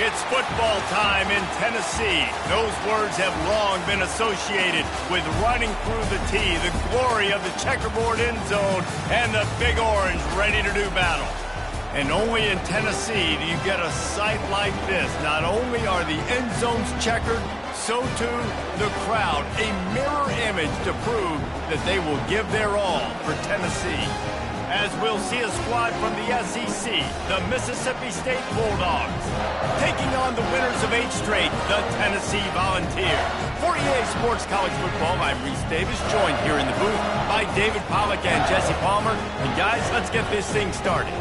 It's football time in Tennessee. Those words have long been associated with running through the tee, the glory of the checkerboard end zone, and the Big Orange ready to do battle. And only in Tennessee do you get a sight like this. Not only are the end zones checkered, so too the crowd, a mirror image to prove that they will give their all for Tennessee. As we'll see a squad from the SEC, the Mississippi State Bulldogs, taking on the winners of 8 straight, the Tennessee Volunteers. For EA Sports College Football, I'm Reese Davis, joined here in the booth by David Pollack and Jesse Palmer. And guys, let's get this thing started.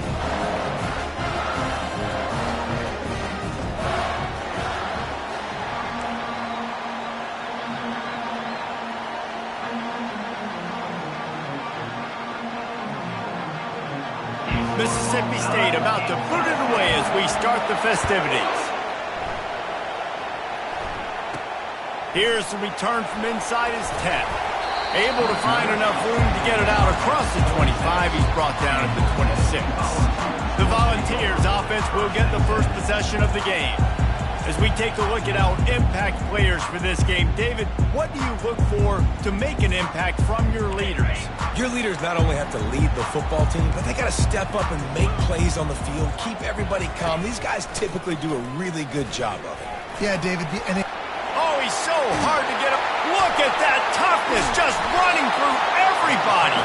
Mississippi State about to put it away as we start the festivities. Here's the return from inside his 10. Able to find enough room to get it out across the 25. He's brought down at the 26. The Volunteers offense will get the first possession of the game. As we take a look at our impact players for this game, David, what do you look for to make an impact from your leaders? Your leaders not only have to lead the football team, but they got to step up and make plays on the field, keep everybody calm. These guys typically do a really good job of it. Yeah, David. Oh, he's so hard to get up. Look at that toughness, just running through everybody.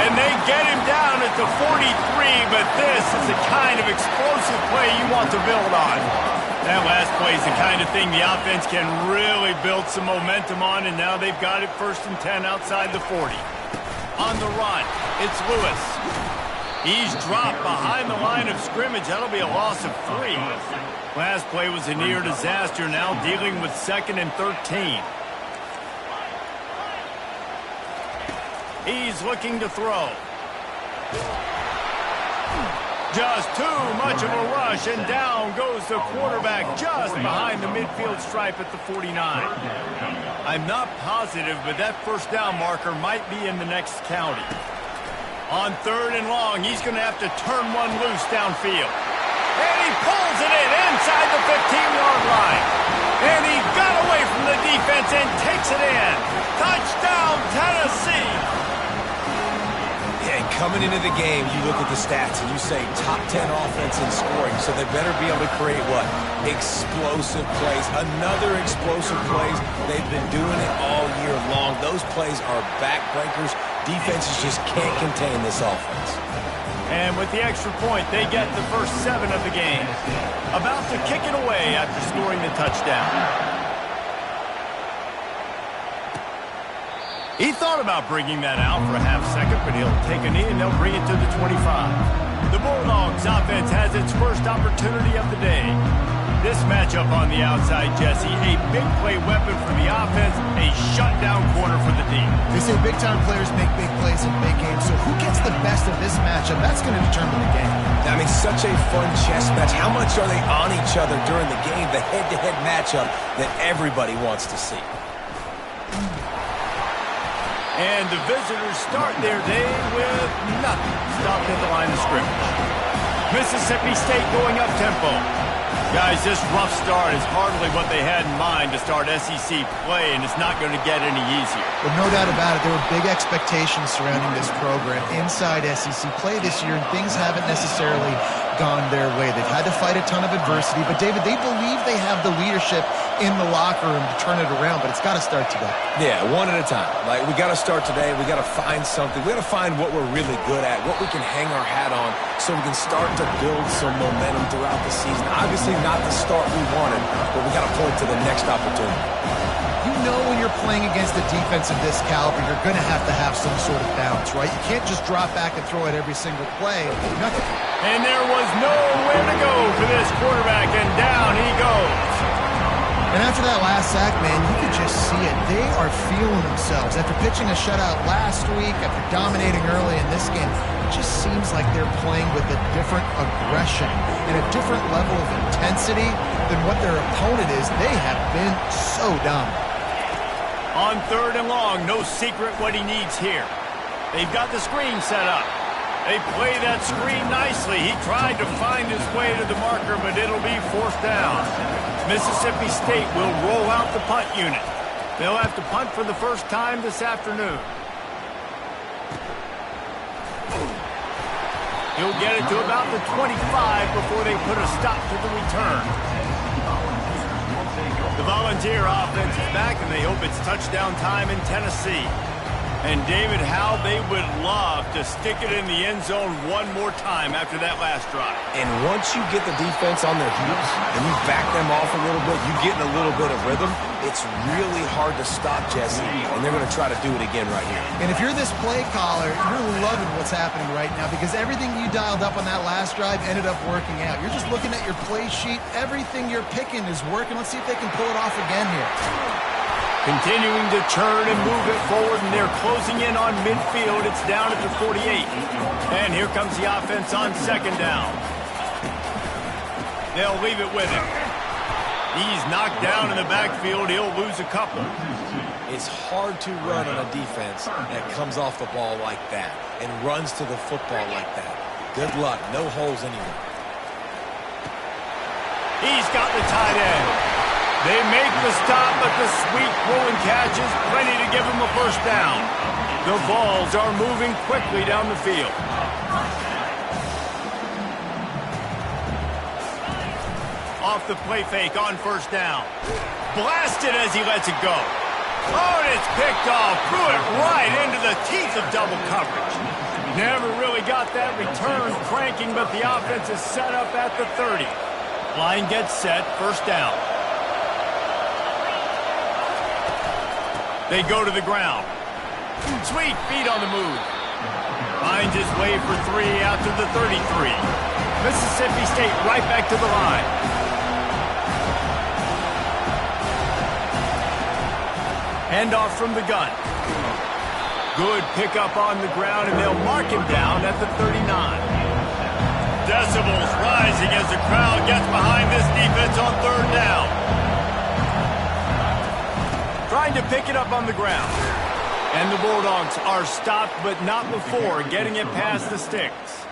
And they get him down at the 43, but this is the kind of explosive play you want to build on. That last play is the kind of thing the offense can really build some momentum on, and now they've got it 1st and 10 outside the 40. On the run, it's Lewis. He's dropped behind the line of scrimmage. That'll be a loss of 3. Last play was a near disaster, now dealing with 2nd and 13. He's looking to throw. Just too much of a rush, and down goes the quarterback just behind the midfield stripe at the 49. I'm not positive, but that first down marker might be in the next county. On 3rd and long, he's going to have to turn one loose downfield. And he pulls it in inside the 15-yard line. And he got away from the defense and takes it in. Touchdown, Tennessee! Coming into the game, you look at the stats and you say top 10 offense in scoring, so they better be able to create what? Explosive plays. Another explosive plays. They've been doing it all year long. Those plays are backbreakers. Defenses just can't contain this offense. And with the extra point, they get the first 7 of the game. About to kick it away after scoring the touchdown. He thought about bringing that out for a half second, but he'll take a knee and they'll bring it to the 25. The Bulldogs offense has its first opportunity of the day. This matchup on the outside, Jesse, a big play weapon for the offense, a shutdown corner for the D. They say big-time players make big plays in big games, so who gets the best of this matchup? That's going to determine the game. I mean, such a fun chess match. How much are they on each other during the game, the head-to-head matchup that everybody wants to see? And the visitors start their day with nothing. Stopped at the line of scrimmage. Mississippi State going up-tempo. Guys, this rough start is hardly what they had in mind to start SEC play, and it's not going to get any easier. Well, no doubt about it. There were big expectations surrounding this program inside SEC play this year, and things haven't necessarily gone their way. They've had to fight a ton of adversity, but, David, they believe they have the leadership in the locker room to turn it around, but it's got to start today. Yeah, one at a time. Like, we got to start today. We got to find something. We got to find what we're really good at, what we can hang our hat on, so we can start to build some momentum throughout the season. Obviously not the start we wanted, but we got to point to the next opportunity. You know when you're playing against a defense of this caliber, you're going to have some sort of balance, right? You can't just drop back and throw it every single play. And there was nowhere to go for this quarterback, and down he goes. And after that last sack, man, you could just see it. They are feeling themselves. After pitching a shutout last week, after dominating early in this game, it just seems like they're playing with a different aggression and a different level of intensity than what their opponent is. They have been so dominant. On 3rd and long, no secret what he needs here. They've got the screen set up. They play that screen nicely. He tried to find his way to the marker, but it'll be fourth down. Mississippi State will roll out the punt unit. They'll have to punt for the first time this afternoon. He'll get it to about the 25 before they put a stop to the return. The Volunteer offense is back, and they hope it's touchdown time in Tennessee. And, David, how they would love to stick it in the end zone one more time after that last drive. And once you get the defense on their heels and you back them off a little bit, you get in a little bit of rhythm, it's really hard to stop Jesse, and they're going to try to do it again right here. And if you're this play caller, you're loving what's happening right now because everything you dialed up on that last drive ended up working out. You're just looking at your play sheet. Everything you're picking is working. Let's see if they can pull it off again here. Continuing to churn and move it forward, and they're closing in on midfield. It's down at the 48. And here comes the offense on second down. They'll leave it with him. He's knocked down in the backfield. He'll lose a couple. It's hard to run on a defense that comes off the ball like that and runs to the football like that. Good luck. No holes anywhere. He's got the tight end. They make the stop, but the sweet pulling catch is plenty to give them a first down. The Vols are moving quickly down the field. Off the play fake on first down. Blasted as he lets it go. Oh, and it's picked off. Threw it right into the teeth of double coverage. Never really got that return cranking, but the offense is set up at the 30. Line gets set, first down. They go to the ground. Sweet feet on the move. Finds his way for 3 out to the 33. Mississippi State right back to the line. Handoff from the gun. Good pickup on the ground, and they'll mark him down at the 39. Decibels rising as the crowd gets behind this defense on third down. Trying to pick it up on the ground. And the Bulldogs are stopped, but not before getting it past the sticks.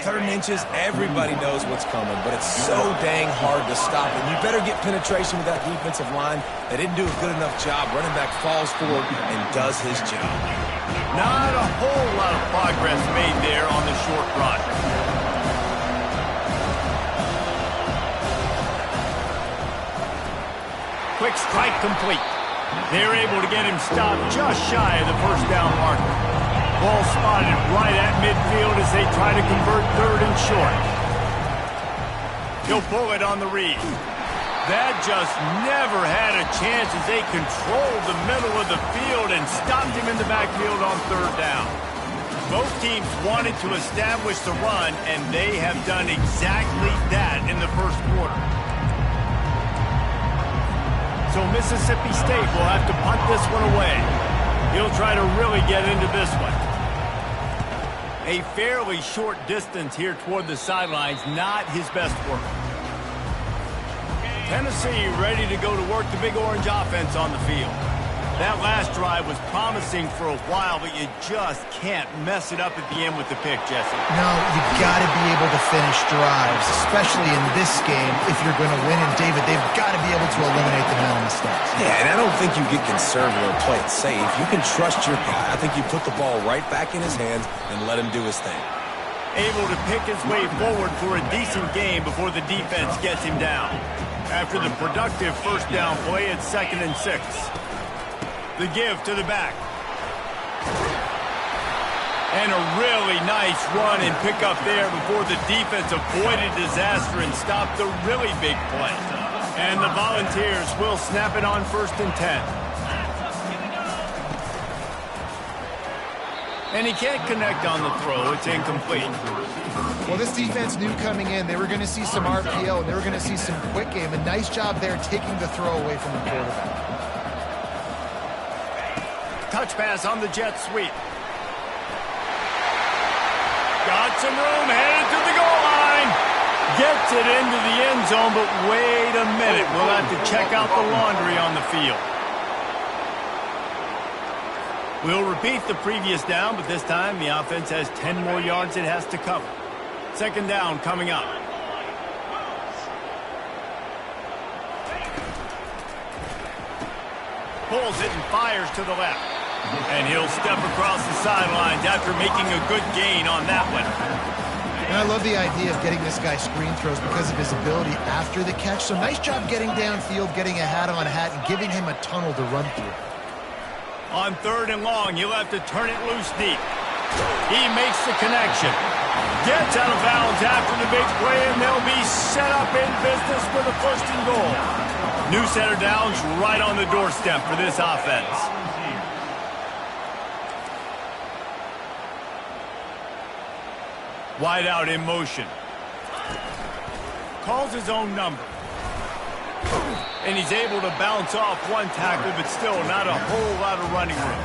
3rd and inches, everybody knows what's coming, but it's so dang hard to stop. And you better get penetration with that defensive line. They didn't do a good enough job. Running back falls forward and does his job. Not a whole lot of progress made there on the short run. Quick strike complete. They're able to get him stopped just shy of the first down marker. Ball spotted right at midfield as they try to convert 3rd and short. He'll pull it on the read. That just never had a chance as they controlled the middle of the field and stopped him in the backfield on 3rd down. Both teams wanted to establish the run, and they have done exactly that in the first quarter. So Mississippi State will have to punt this one away. He'll try to really get into this one. A fairly short distance here toward the sidelines, not his best work. Tennessee ready to go to work the Big Orange offense on the field. That last drive was promising for a while, but you just can't mess it up at the end with the pick, Jesse. No, you got to be able to finish drives, especially in this game if you're going to win. And, David, they've got to be able to eliminate the mental mistakes. Yeah, and I don't think you get conservative or play it safe. You can trust your guy. I think you put the ball right back in his hands and let him do his thing. Able to pick his way forward for a decent game before the defense gets him down. After the productive first down play, it's 2nd and 6. The give to the back. And a really nice run and pick up there before the defense avoided disaster and stopped the really big play. And the Volunteers will snap it on 1st and 10. And he can't connect on the throw. It's incomplete. Well, this defense knew coming in they were going to see some RPO and they were going to see some quick game. A nice job there taking the throw away from the quarterback. Touch pass on the jet sweep. Got some room, headed to the goal line. Gets it into the end zone, but wait a minute. We'll have to check out the laundry on the field. We'll repeat the previous down, but this time the offense has 10 more yards it has to cover. Second down coming up. Pulls it and fires to the left. And he'll step across the sidelines after making a good gain on that one. And I love the idea of getting this guy screen throws because of his ability after the catch. So nice job getting downfield, getting a hat-on-hat, and giving him a tunnel to run through. On third and long, you'll have to turn it loose deep. He makes the connection. Gets out of bounds after the big play, and they'll be set up in business for the first and goal. New set of downs right on the doorstep for this offense. Wide out in motion. Calls his own number. And he's able to bounce off one tackle, but still not a whole lot of running room.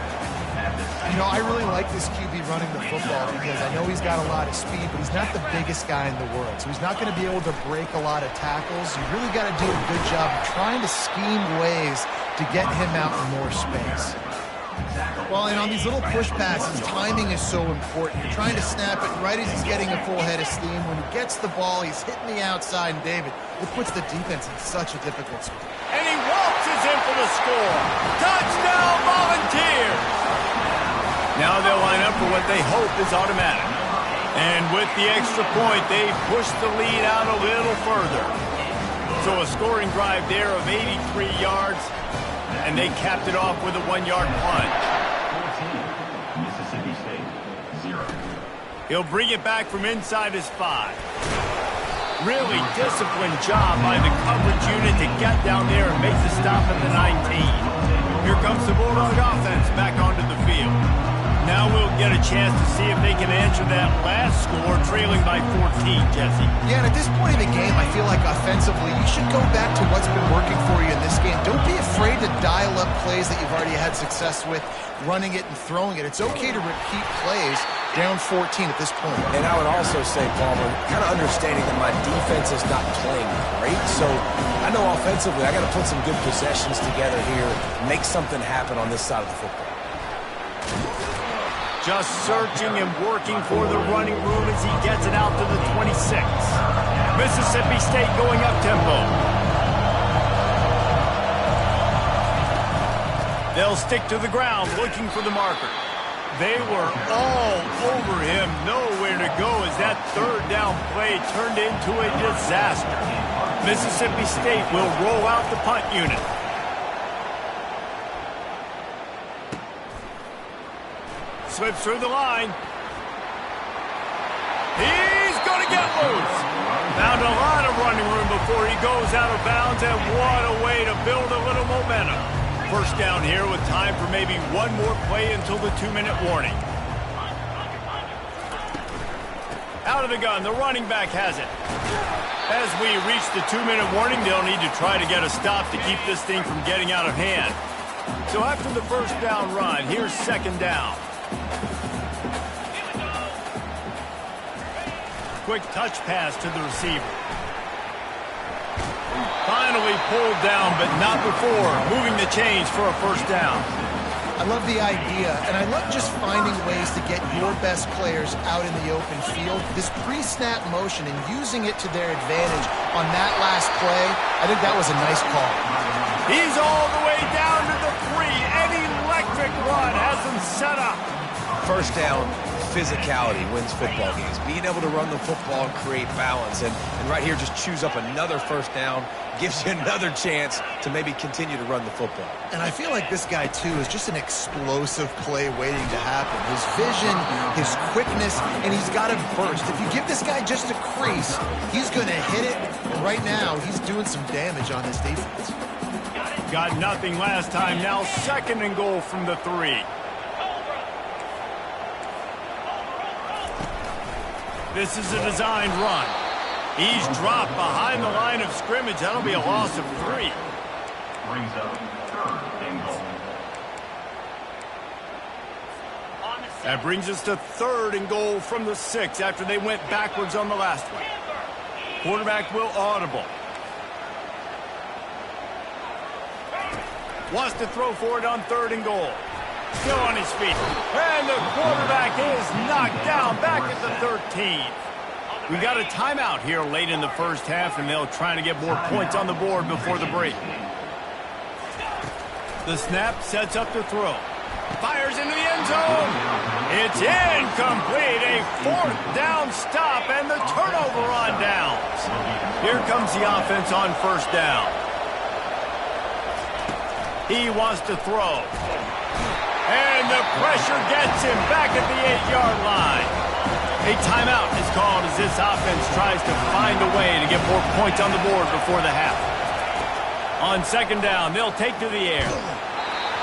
You know, I really like this QB running the football because I know he's got a lot of speed, but he's not the biggest guy in the world. So he's not going to be able to break a lot of tackles. You really got to do a good job of trying to scheme ways to get him out in more space. Well, and on these little push passes, timing is so important. You're trying to snap it right as he's getting a full head of steam. When he gets the ball, he's hitting the outside, and David, it puts the defense in such a difficult spot. And he waltzes in for the score. Touchdown, Volunteers! Now they'll line up for what they hope is automatic. And with the extra point, they push the lead out a little further. So a scoring drive there of 83 yards. And they capped it off with a 1-yard punt. 14, Mississippi State, 0. He'll bring it back from inside his 5. Really disciplined job by the coverage unit to get down there and make the stop at the 19. Here comes the Bulldog offense back onto the field. Now we'll get a chance to see if they can answer that last score, trailing by 14, Jesse. Yeah, and at this point in the game, I feel like offensively, you should go back to what's been working for you in this game. Don't be afraid to dial up plays that you've already had success with, running it and throwing it. It's okay to repeat plays down 14 at this point. And I would also say, Palmer, kind of understanding that my defense is not playing great, so I know offensively I got to put some good possessions together here, make something happen on this side of the football. Just searching and working for the running room as he gets it out to the 26. Mississippi State going up tempo. They'll stick to the ground looking for the marker. They were all over him, nowhere to go as that third down play turned into a disaster. Mississippi State will roll out the punt unit. Slips through the line. He's going to get loose. Found a lot of running room before he goes out of bounds, and what a way to build a little momentum. First down here with time for maybe one more play until the 2-minute warning. Out of the gun, the running back has it. As we reach the 2-minute warning, they'll need to try to get a stop to keep this thing from getting out of hand. So after the first down run, here's second down. Quick touch pass to the receiver. Finally pulled down, but not before moving the chains for a first down. I love the idea, and I love just finding ways to get your best players out in the open field. This pre-snap motion and using it to their advantage on that last play, I think that was a nice call. He's all the way down to the 3. An electric run has him set up. First down, physicality wins football games. Being able to run the football and create balance. And right here, just choose up another first down, gives you another chance to maybe continue to run the football. And I feel like this guy, too, is just an explosive play waiting to happen. His vision, his quickness, and he's got a burst. If you give this guy just a crease, he's going to hit it. And right now, he's doing some damage on this defense. Got nothing last time. Now second and goal from the 3. This is a designed run. He's dropped behind the line of scrimmage. That'll be a loss of 3. Brings up third and goal. That brings us to third and goal from the 6 after they went backwards on the last one. Quarterback will audible. Wants to throw for it on third and goal. Still on his feet. And the quarterback is knocked down back at the 13. We got a timeout here late in the first half, and they'll try to get more points on the board before the break. The snap sets up the throw. Fires into the end zone. It's incomplete. A fourth down stop and the turnover on downs. Here comes the offense on first down. He wants to throw. And the pressure gets him back at the 8-yard line. A timeout is called as this offense tries to find a way to get more points on the board before the half. On second down, they'll take to the air.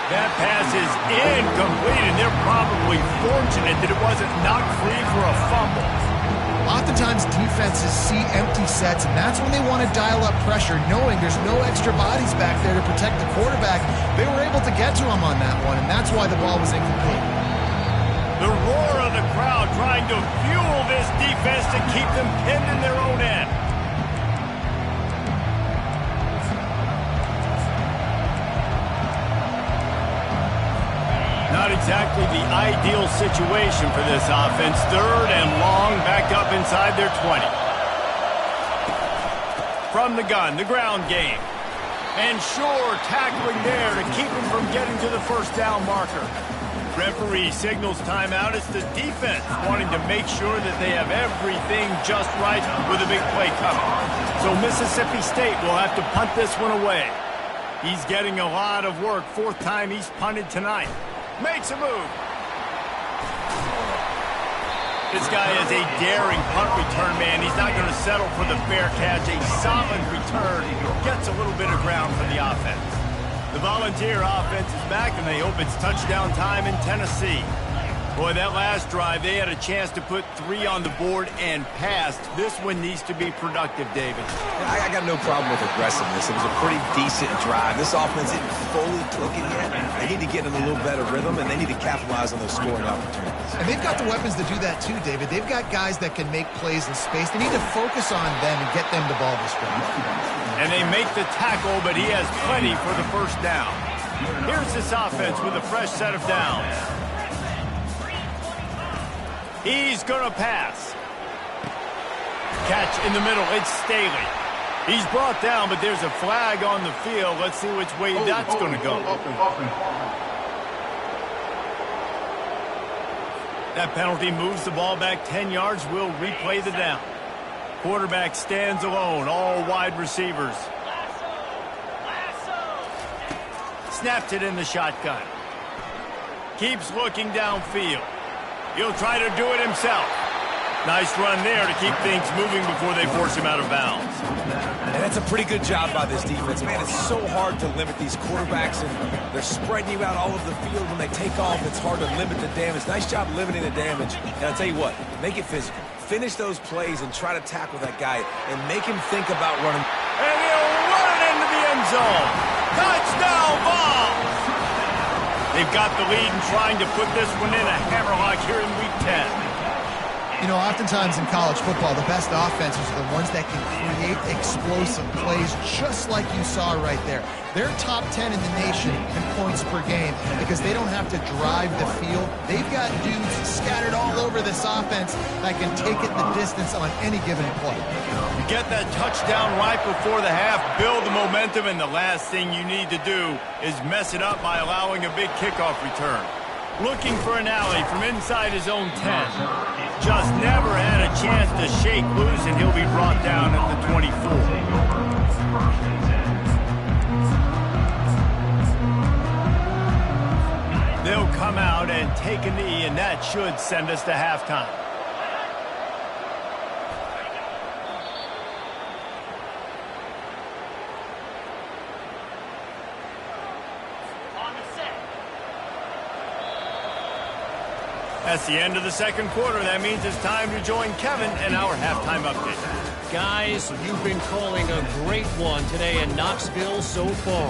That pass is incomplete, and they're probably fortunate that it wasn't knocked free for a fumble. Oftentimes, defenses see empty sets, and that's when they want to dial up pressure, knowing there's no extra bodies back there to protect the quarterback. They were able to get to him on that one, and that's why the ball was incomplete. The roar of the crowd trying to fuel this defense to keep them pinned in their own end. Not exactly the ideal situation for this offense. Third and long, back up inside their 20. From the gun, the ground game. And sure, tackling there to keep him from getting to the first down marker. Referee signals timeout. It's the defense wanting to make sure that they have everything just right with a big play coming. So Mississippi State will have to punt this one away. He's getting a lot of work. Fourth time he's punted tonight. Makes a move. This guy is a daring punt return man. He's not going to settle for the fair catch. A solid return gets a little bit of ground for the offense. The Volunteer offense is back, and they hope it's touchdown time in Tennessee. Boy, that last drive, they had a chance to put 3 on the board and passed. This one needs to be productive, David. I got no problem with aggressiveness. It was a pretty decent drive. This offense isn't fully clicking yet. They need to get in a little better rhythm, and they need to capitalize on those scoring opportunities. And they've got the weapons to do that too, David. They've got guys that can make plays in space. They need to focus on them and get them the ball this way. And they make the tackle, but he has plenty for the first down. Here's this offense with a fresh set of downs. He's going to pass. Catch in the middle. It's Staley. He's brought down, but there's a flag on the field. Let's see which way that's going to go. That penalty moves the ball back 10 yards. We'll replay the down. Quarterback stands alone. All wide receivers. Snapped it in the shotgun. Keeps looking downfield. He'll try to do it himself. Nice run there to keep things moving before they force him out of bounds. And that's a pretty good job by this defense. Man, it's so hard to limit these quarterbacks, and they're spreading you out all over the field. When they take off, it's hard to limit the damage. Nice job limiting the damage. And I'll tell you what, make it physical. Finish those plays and try to tackle that guy and make him think about running. And he'll run it into the end zone. Touchdown ball! They've got the lead and trying to put this one in a hammerlock here in Week 10. You know, oftentimes in college football, the best offenses are the ones that can create explosive plays just like you saw right there. They're top 10 in the nation in points per game because they don't have to drive the field. They've got dudes scattered all over this offense that can take it the distance on any given play. You get that touchdown right before the half, build the momentum, and the last thing you need to do is mess it up by allowing a big kickoff return. Looking for an alley from inside his own 10. Just never had a chance to shake loose, and he'll be brought down at the 24. They'll come out and take a knee, and that should send us to halftime. That's the end of the second quarter. That means it's time to join Kevin in our halftime update. Guys, you've been calling a great one today in Knoxville so far.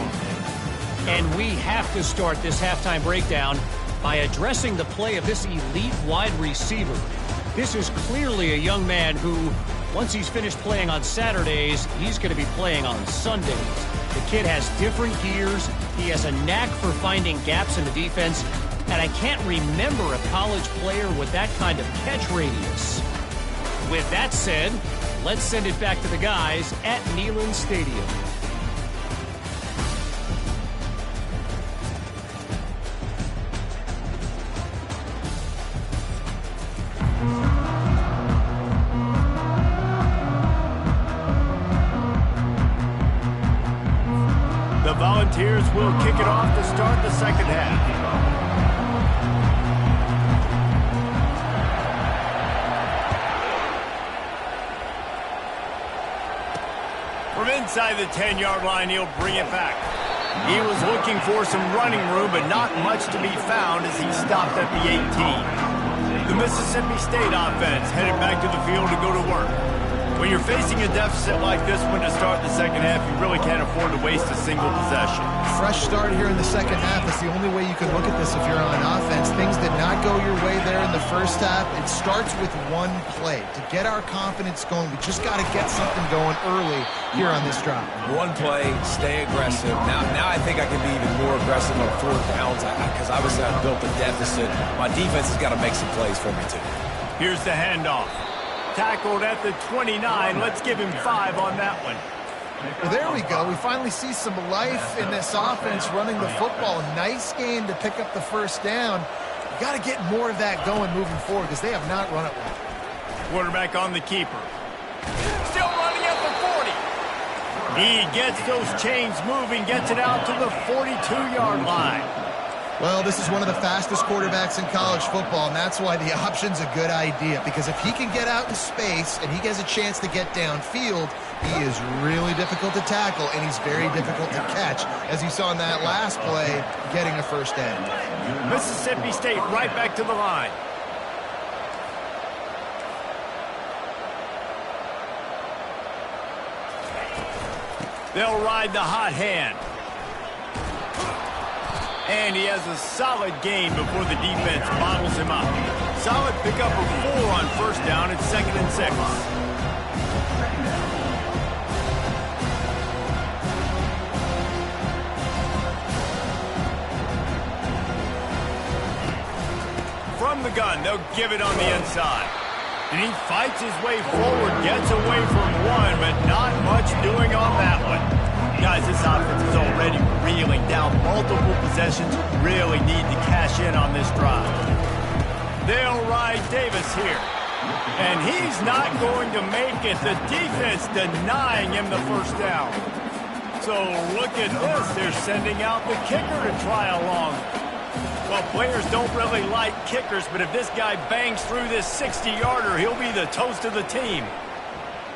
And we have to start this halftime breakdown by addressing the play of this elite wide receiver. This is clearly a young man who, once he's finished playing on Saturdays, he's going to be playing on Sundays. The kid has different gears. He has a knack for finding gaps in the defense. and I can't remember a college player with that kind of catch radius. With that said, let's send it back to the guys at Neyland Stadium. The Volunteers will kick it off to start the second half. From inside the 10-yard line, he'll bring it back. He was looking for some running room, but not much to be found as he stopped at the 18. The Mississippi State offense headed back to the field to go to work. When you're facing a deficit like this one to start the second half, you really can't afford to waste a single possession. Fresh start here in the second half. That's the only way you can look at this if you're on offense. Things did not go your way there in the first half. It starts with one play. To get our confidence going, we just got to get something going early here on this drive. One play, stay aggressive. Now I think I can be even more aggressive on fourth downs because obviously I've built a deficit. My defense has got to make some plays for me too. Here's the handoff. Tackled at the 29. Let's give him 5 on that one. Well, there we go. We finally see some life in this offense running the football. Nice game to pick up the first down. You got to get more of that going moving forward because they have not run it well. Quarterback on the keeper. Still running at the 40. He gets those chains moving, gets it out to the 42-yard line. Well, this is one of the fastest quarterbacks in college football, and that's why the option's a good idea. Because if he can get out in space and he gets a chance to get downfield, he is really difficult to tackle, and he's very difficult to catch, as you saw in that last play, getting a first down. Mississippi State right back to the line. They'll ride the hot hand. And he has a solid gain before the defense bottles him up. Solid pickup of 4 on first down. It's 2nd and 6. From the gun, they'll give it on the inside. And he fights his way forward, gets away from one, but not much doing on that one. Guys, this offense is already reeling down multiple possessions. Really need to cash in on this drive. They'll ride Davis here. And he's not going to make it. The defense denying him the first down. So look at this. They're sending out the kicker to try along. Well, players don't really like kickers, but if this guy bangs through this 60-yarder, he'll be the toast of the team.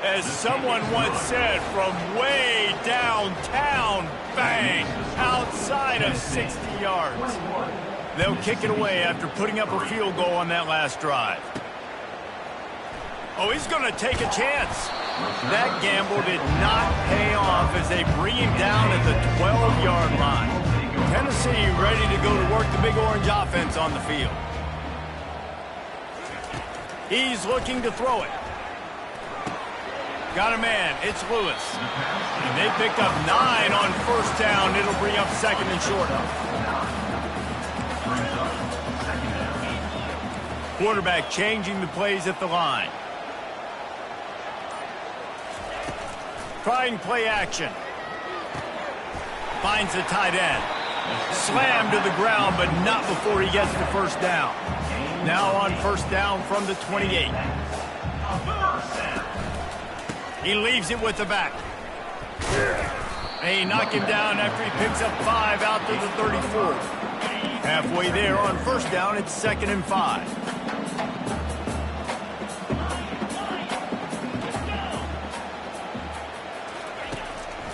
As someone once said, from way downtown, bang, outside of 60 yards. They'll kick it away after putting up a field goal on that last drive. Oh, he's going to take a chance. That gamble did not pay off as they bring him down at the 12-yard line. Tennessee ready to go to work the Big Orange offense on the field. He's looking to throw it. Got a man. It's Lewis. And they pick up 9 on first down. It'll bring up 2nd and short. Quarterback changing the plays at the line. Trying play action. Finds the tight end. Slammed to the ground, but not before he gets the first down. Now on first down from the 28. He leaves it with the back. They knock him down after he picks up 5 out to the 34. Halfway there on first down, it's 2nd and 5.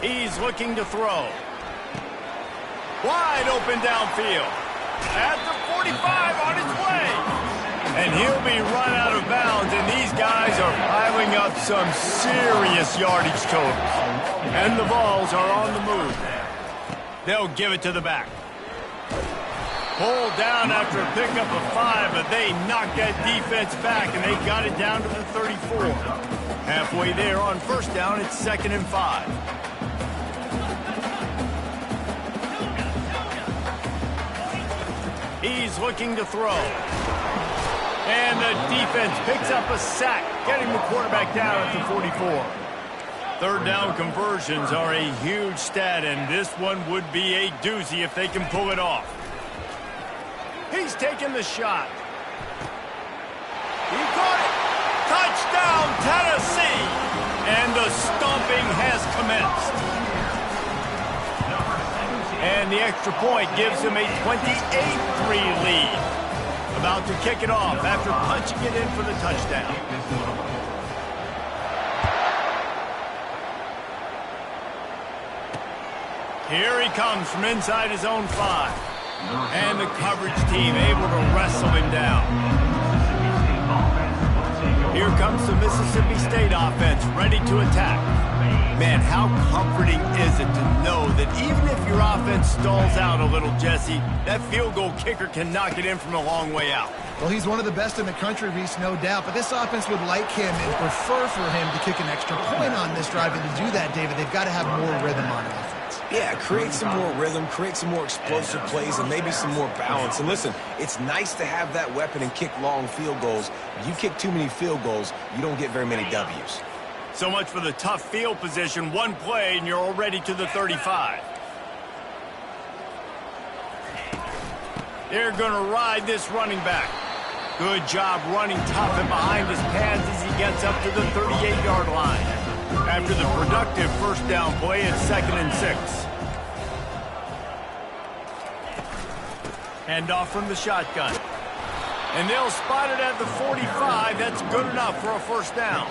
He's looking to throw. Wide open downfield. At the 45 on his way. And he'll be run out of bounds, and these guys are piling up some serious yardage totals. And the balls are on the move. They'll give it to the back. Pulled down after a pickup of 5, but they knocked that defense back, and they got it down to the 34. Halfway there on first down, it's 2nd and 5. He's He's looking to throw. And the defense picks up a sack, getting the quarterback down at the 44. Third down conversions are a huge stat, and this one would be a doozy if they can pull it off. He's taking the shot. He caught it. Touchdown, Tennessee! And the stomping has commenced. And the extra point gives him a 28-3 lead. About to kick it off after punching it in for the touchdown. Here he comes from inside his own 5. And the coverage team able to wrestle him down. Here comes the Mississippi State offense ready to attack. Man, how comforting is it to know that even if your offense stalls out a little, Jesse, that field goal kicker can knock it in from a long way out. Well, he's one of the best in the country, Reese, no doubt. But this offense would like him and prefer for him to kick an extra point on this drive. And to do that, David, they've got to have more rhythm on offense. Yeah, create some more rhythm, create some more explosive plays, and maybe some more balance. And listen, it's nice to have that weapon and kick long field goals. If you kick too many field goals, you don't get very many W's. So much for the tough field position. One play, and you're already to the 35. They're going to ride this running back. Good job running tough and behind his pads as he gets up to the 38-yard line. After the productive first down play, it's 2nd and 6. Hand off from the shotgun. And they'll spot it at the 45. That's good enough for a first down.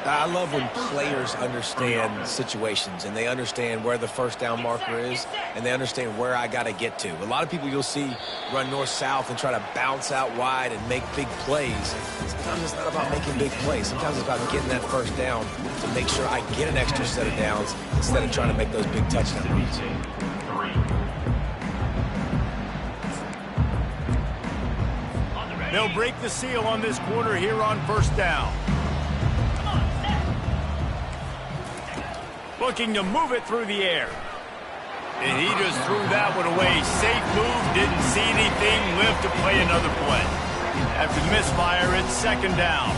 I love when players understand situations and they understand where the first down marker is and they understand where I got to get to. A lot of people you'll see run north-south and try to bounce out wide and make big plays. Sometimes it's not about making big plays. Sometimes it's about getting that first down to make sure I get an extra set of downs instead of trying to make those big touchdowns. They'll break the seal on this quarter here on first down. Looking to move it through the air. And he just threw that one away. Safe move, didn't see anything, lived to play another play. After the misfire, it's 2nd down.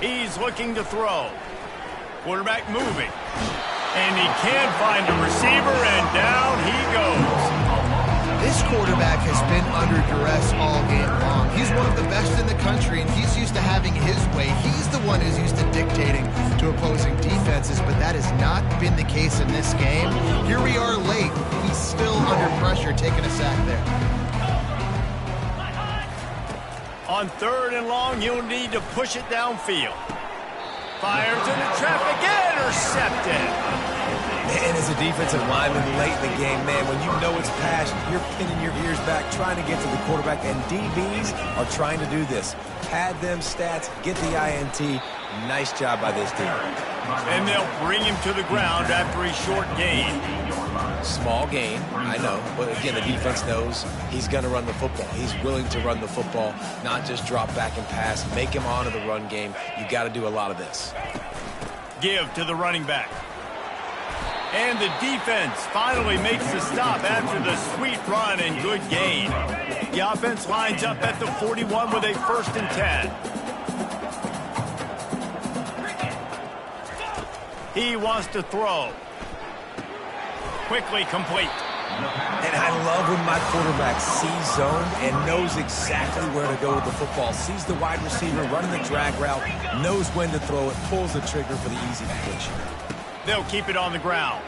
He's looking to throw. Quarterback moving. And he can't find a receiver, and down he goes. This quarterback has been under duress all game long. He's one of the best in the country, and he's used to having his way. He's the one who's used to dictating to opposing defenses, but that has not been the case in this game. Here we are late. He's still under pressure, taking a sack there. On 3rd and long, you'll need to push it downfield. Fires into traffic, intercepted. Man, as a defensive lineman late in the game, man, when you know it's passed, you're pinning your ears back, trying to get to the quarterback, and DBs are trying to do this. Pad them stats, get the INT. Nice job by this team. And they'll bring him to the ground after a short gain. Small gain, I know, but again, the defense knows he's going to run the football. He's willing to run the football, not just drop back and pass, make him honor the run game. You got to do a lot of this. Give to the running back. And the defense finally makes the stop after the sweet run and good gain. The offense lines up at the 41 with a 1st and 10. He wants to throw. Quickly complete. And I love when my quarterback sees zone and knows exactly where to go with the football. Sees the wide receiver running the drag route, knows when to throw it, pulls the trigger for the easy completion. They'll keep it on the ground.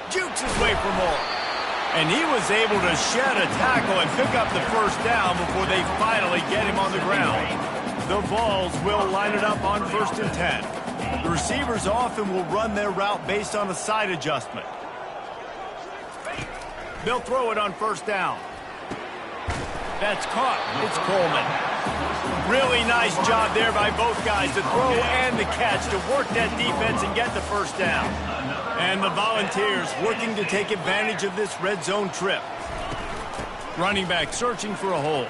Jukes his way for more. And he was able to shed a tackle and pick up the first down before they finally get him on the ground. The Vols will line it up on 1st and 10. The receivers often will run their route based on a side adjustment. They'll throw it on 1st down. That's caught. It's Coleman. Really nice job there by both guys, the throw and the catch, to work that defense and get the first down. And the Volunteers working to take advantage of this red zone trip. Running back searching for a hole.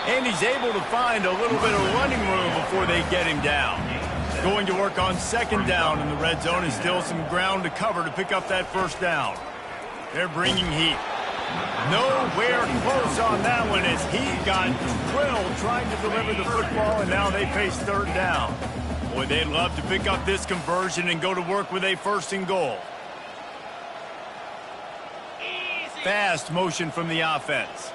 And he's able to find a little bit of running room before they get him down. Going to work on second down in the red zone, and still some ground to cover to pick up that first down. They're bringing heat. Nowhere close on that one as he got drilled trying to deliver the football, and now they face third down. Boy, they'd love to pick up this conversion and go to work with a first and goal. Fast motion from the offense.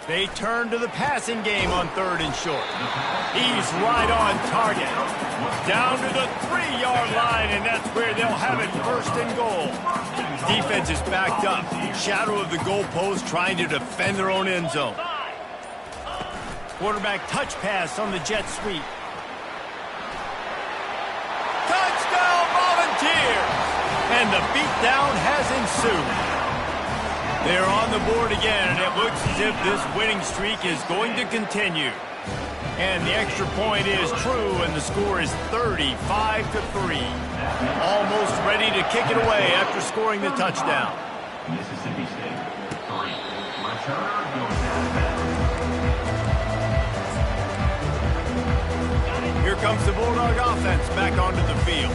They turn to the passing game on third and short. He's right on target. Down to the 3-yard line, and that's where they'll have it first and goal. Defense is backed up. Shadow of the goalpost trying to defend their own end zone. Quarterback touch pass on the jet sweep. Touchdown Volunteers! And the beatdown has ensued. They're on the board again, and it looks as if this winning streak is going to continue. And the extra point is true, and the score is 35-3. Almost ready to kick it away after scoring the touchdown. Mississippi State, 3. Returner goes down. Here comes the Bulldog offense back onto the field.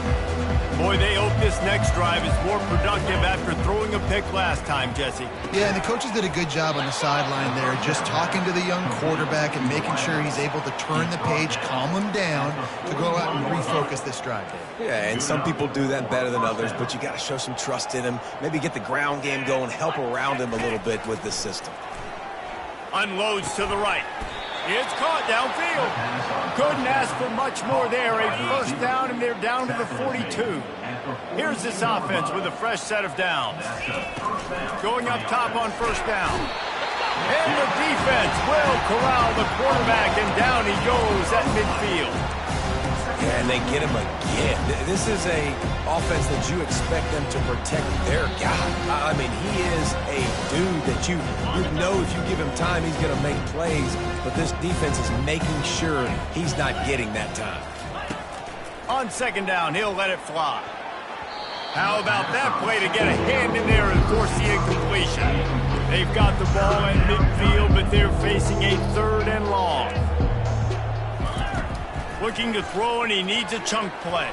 Boy, they hope this next drive is more productive after throwing a pick last time, Jesse. Yeah, and the coaches did a good job on the sideline there, just talking to the young quarterback and making sure he's able to turn the page, calm him down, to go out and refocus this drive. Yeah, and some people do that better than others, but you got to show some trust in him. Maybe get the ground game going, help around him a little bit with this system. Unloads to the right. It's caught downfield. Couldn't ask for much more there. A first down, and they're down to the 42. Here's this offense with a fresh set of downs. Going up top on first down. And the defense will corral the quarterback, and down he goes at midfield. Yeah, and they get him again. This is a offense that you expect them to protect their guy. I mean, he is a dude that you know if you give him time, he's going to make plays. But this defense is making sure he's not getting that time. On second down, he'll let it fly. How about that play to get a hand in there and force the incompletion? They've got the ball at midfield, but they're facing a third and long. Looking to throw, and he needs a chunk play.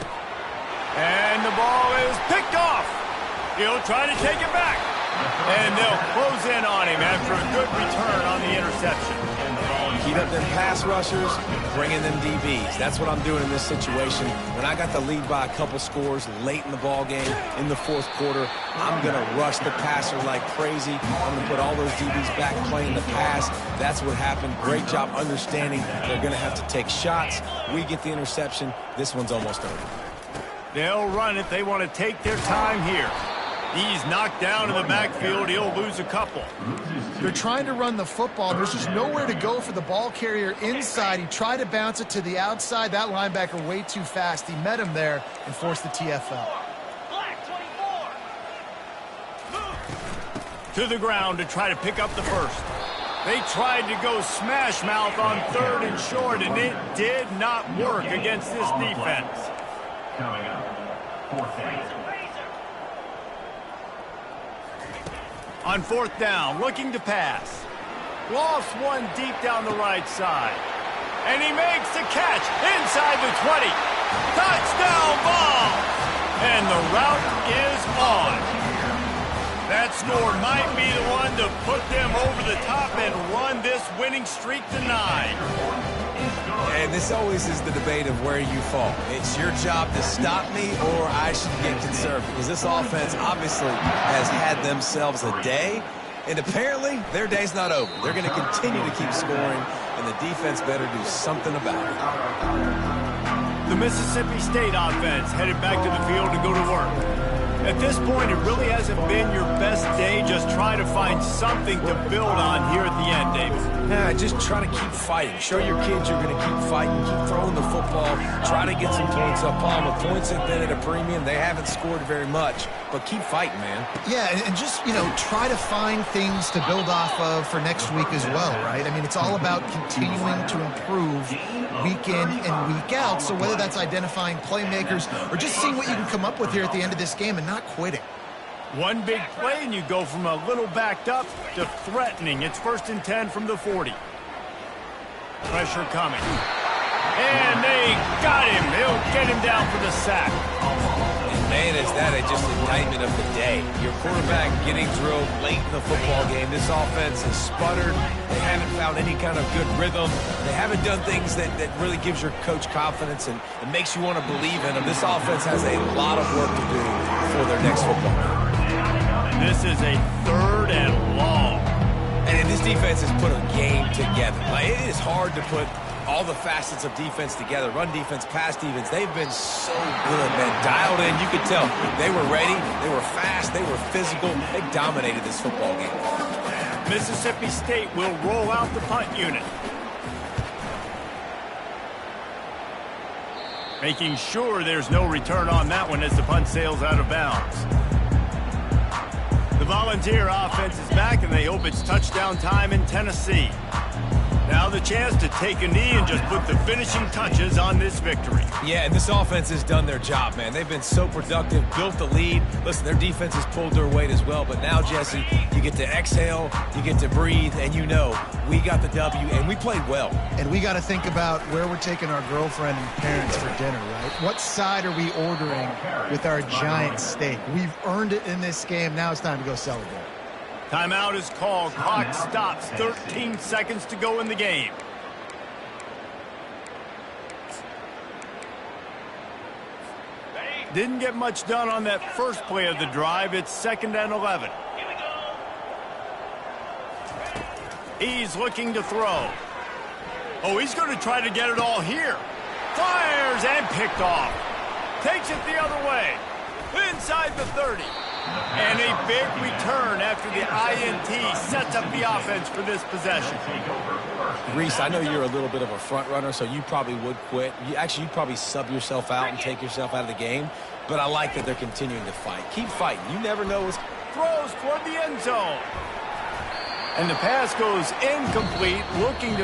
And the ball is picked off. He'll try to take it back. And they'll close in on him after a good return on the interception. Keep up them pass rushers, bringing them DBs. That's what I'm doing in this situation. When I got the lead by a couple scores late in the ball game, in the fourth quarter, I'm going to rush the passer like crazy. I'm going to put all those DBs back playing the pass. That's what happened. Great job understanding they're going to have to take shots. We get the interception. This one's almost over. They'll run it. They want to take their time here. He's knocked down in the backfield. He'll lose a couple. They're trying to run the football. There's just nowhere to go for the ball carrier inside. He tried to bounce it to the outside. That linebacker way too fast. He met him there and forced the TFL. To the ground to try to pick up the first. They tried to go smash mouth on third and short, and it did not work against this defense. Coming up, fourth down. On fourth down, looking to pass. Lost one deep down the right side. And he makes the catch inside the 20. Touchdown ball! And the route is on. That score might be the one to put them over the top and run this winning streak to 9. And this always is the debate of where you fall. It's your job to stop me, or I should get conservative. Because this offense obviously has had themselves a day, and apparently their day's not over. They're going to continue to keep scoring, and the defense better do something about it. The Mississippi State offense headed back to the field to go to work. At this point, it really hasn't been your best day. Just try to find something to build on here at the end, David. Yeah, just try to keep fighting. Show your kids you're going to keep fighting. Keep throwing the football. Try to get some points up on them. The points have been at a premium. They haven't scored very much, but keep fighting, man. Yeah, and just, try to find things to build off of for next week as well, right? I mean, it's all about continuing to improve week in and week out. So whether that's identifying playmakers or just seeing what you can come up with here at the end of this game and not quitting. One big play, and you go from a little backed up to threatening. It's 1st and 10 from the 40. Pressure coming. And they got him. They'll get him down for the sack. Man, is that just an indictment of the day. Your quarterback getting drilled late in the football game. This offense has sputtered. They haven't found any kind of good rhythm. They haven't done things that really gives your coach confidence and makes you want to believe in them. This offense has a lot of work to do for their next football game. This is a 3rd and long. And this defense has put a game together. Like, it is hard to put all the facets of defense together. Run defense, pass defense. They've been so good, man. Dialed in. You could tell they were ready. They were fast. They were physical. They dominated this football game. Mississippi State will roll out the punt unit. Making sure there's no return on that one as the punt sails out of bounds. The Volunteer offense is back, and they hope it's touchdown time in Tennessee. Now the chance to take a knee and just put the finishing touches on this victory. Yeah, and this offense has done their job, man. They've been so productive, built the lead. Listen, their defense has pulled their weight as well. But now, Jesse, you get to exhale, you get to breathe, and you know we got the W, and we played well. And we got to think about where we're taking our girlfriend and parents for dinner, right? What side are we ordering with our giant steak? We've earned it in this game. Now it's time to go celebrate. Timeout is called. Clock stops. 13 seconds to go in the game. Didn't get much done on that first play of the drive. It's 2nd and 11. He's looking to throw. Oh, he's going to try to get it all here. Fires and picked off. Takes it the other way. Inside the 30. And a big return after the INT sets up the offense for this possession. Reese, I know you're a little bit of a front runner, so you probably would quit. You'd probably sub yourself out and take yourself out of the game. But I like that they're continuing to fight. Keep fighting. You never know what's... Throws toward the end zone. And the pass goes incomplete, looking to